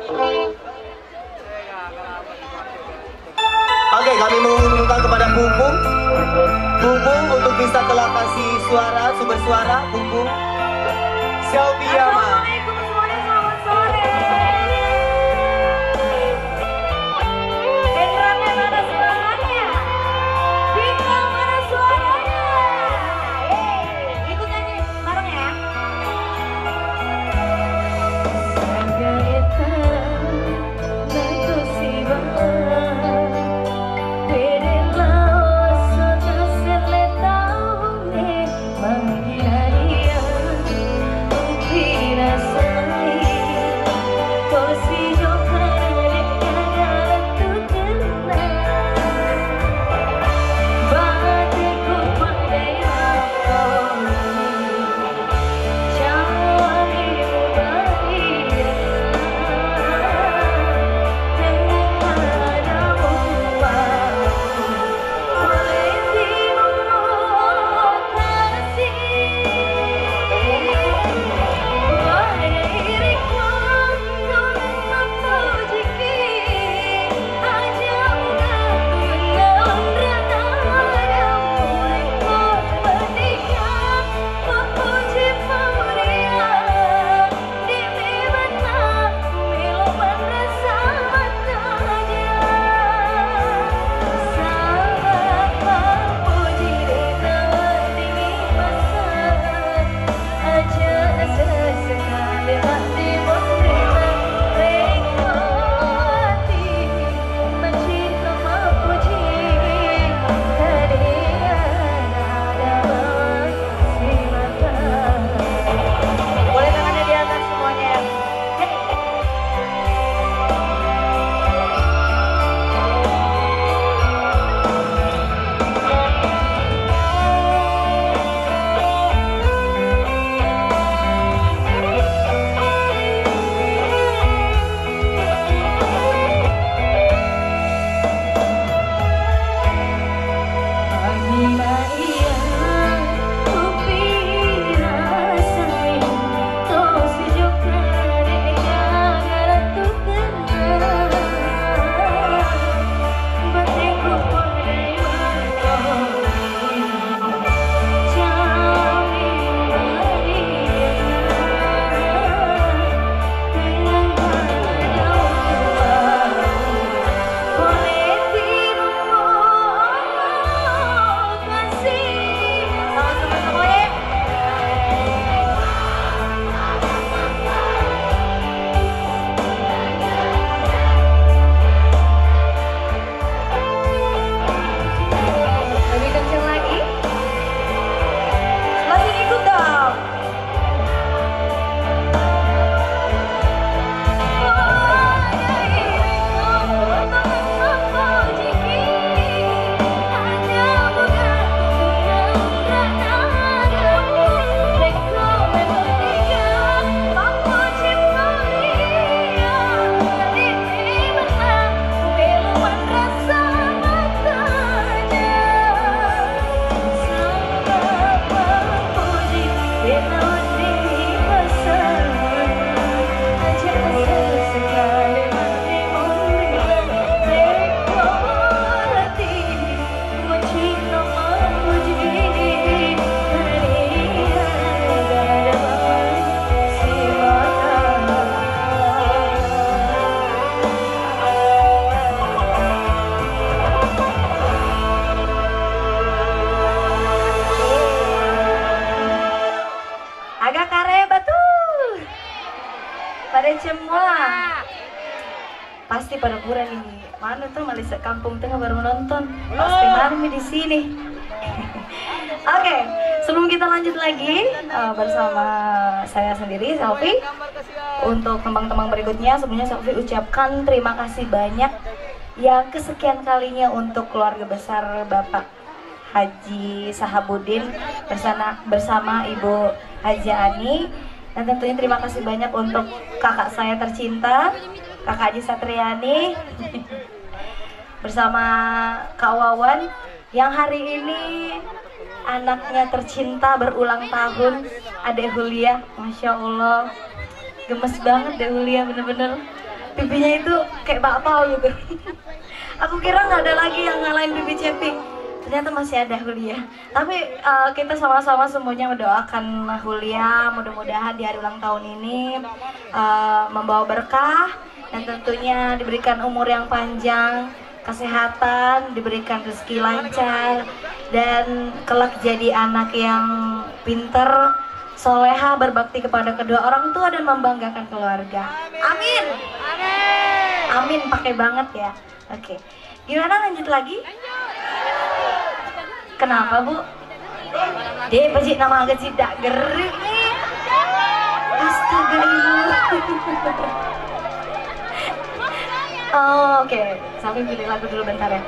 Oke, kami mengumumkan kepada Pupung untuk bisa ke lokasi suara, sumber suara, Pupung. Selviama. Assalamualaikum semuanya, selamat sore. Hendramnya mana suaranya? Bintang mana suaranya? Ikut nyanyi bareng ya. Semua pasti pada buran ini. Mana tuh Malisa kampung tengah baru menonton. Pasti marmi di sini. Oke, sebelum kita lanjut lagi bersama saya sendiri, Selfie. Untuk teman-teman berikutnya, sebelumnya Selfie ucapkan terima kasih banyak yang kesekian kalinya untuk keluarga besar Bapak Haji Sahabudin bersama Ibu Haji Ani. Dan tentunya terima kasih banyak untuk kakak saya tercinta, Kakak Haji Satriani, bersama Kak Wawan yang hari ini anaknya tercinta berulang tahun, Adek Hulia. Masya Allah, gemes banget Dek Hulia, bener-bener pipinya itu kayak bakpao gitu. Aku kira nggak ada lagi yang ngalahin pipi Cepi. Ternyata masih ada Hulia. Tapi kita sama-sama semuanya mendoakan Hulia mudah-mudahan di hari ulang tahun ini membawa berkah dan tentunya diberikan umur yang panjang, kesehatan, diberikan rezeki lancar, dan kelak jadi anak yang pinter, soleha, berbakti kepada kedua orang tua dan membanggakan keluarga. Amin. Amin pakai banget ya. Oke. Gimana lanjut lagi? Kenapa, Bu? Dia pasti nama agak tidak gerik nih. Astaga, Ibu. Oh, oke. Sampai pilih lagu dulu bentar ya.